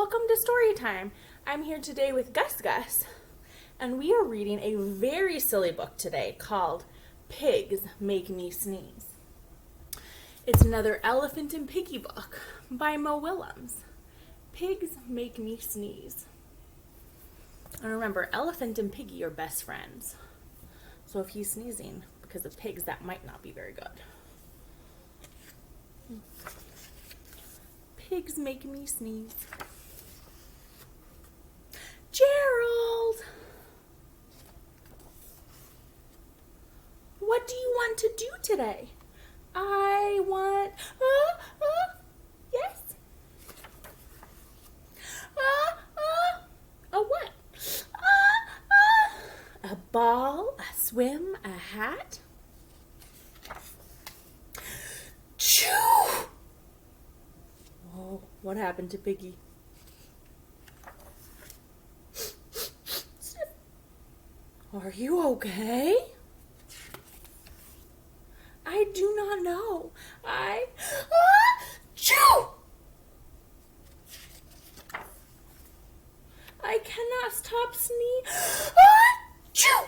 welcome to Storytime. I'm here today with Gus, and we are reading a very silly book today called Pigs Make Me Sneeze. It's another Elephant and Piggie book by Mo Willems. Pigs Make Me Sneeze. And remember, Elephant and Piggie are best friends. So if he's sneezing because of pigs, that might not be very good. Pigs make me sneeze. Gerald! What do you want to do today? I want... yes? A what? A ball, a swim, a hat? Choo! Oh, what happened to Piggie? Are you okay? I do not know. Choo! I cannot stop sneezing. Choo!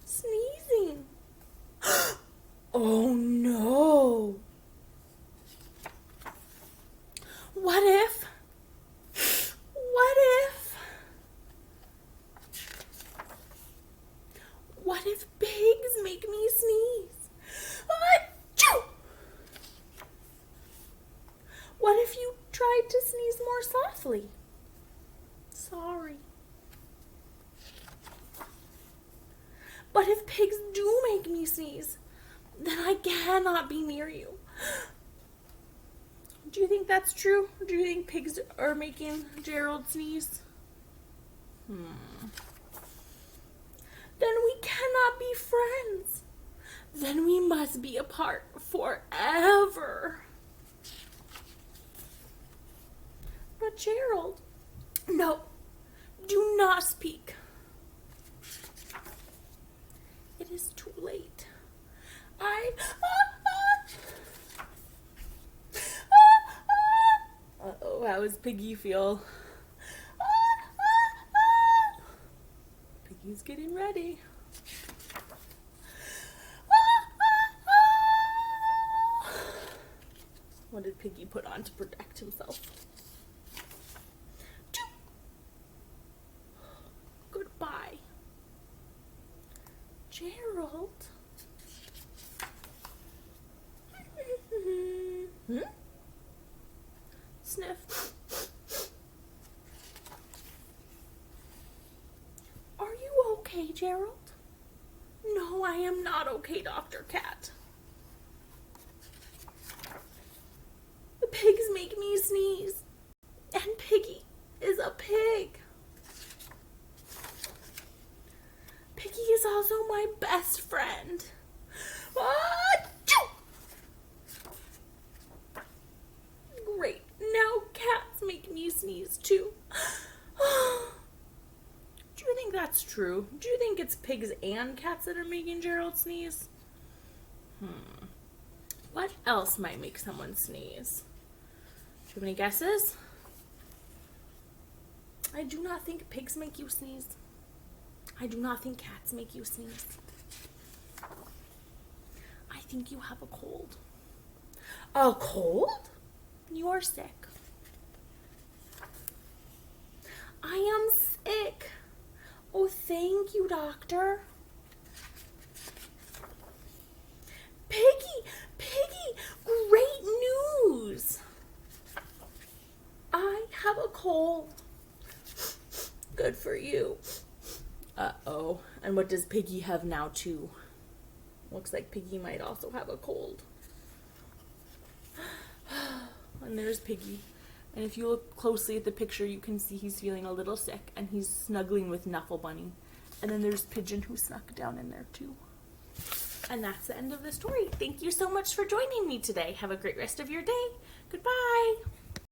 Sneezing. Oh no. What if pigs make me sneeze? Achoo! What if you tried to sneeze more softly? Sorry. But if pigs do make me sneeze, then I cannot be near you. Do you think that's true? Do you think pigs are making Gerald sneeze? Then we cannot be friends. Then we must be apart forever. But Gerald, no, do not speak. It is too late. Uh-oh, how does Piggie feel? Piggie's getting ready. What did Piggie put on to protect himself? Goodbye. Gerald? Sniff. Are you okay, Gerald? No, I am not okay, Dr. Cat. The pigs make me sneeze. And Piggie is a pig. Piggie is also my best friend. Great. Now cats make me sneeze too. Do you think that's true? Do you think it's pigs and cats that are making Gerald sneeze? What else might make someone sneeze? Do you have any guesses? I do not think pigs make you sneeze. I do not think cats make you sneeze. I think you have a cold. A cold? You are sick. I am sick. Oh, thank you, doctor. Piggie, great news. I have a cold. Good for you. Uh-oh. And what does Piggie have now, too? Looks like Piggie might also have a cold. And there's Piggie. And if you look closely at the picture, you can see he's feeling a little sick, and he's snuggling with Nuffle Bunny. And then there's Pigeon, who snuck down in there, too. And that's the end of the story. Thank you so much for joining me today. Have a great rest of your day. Goodbye.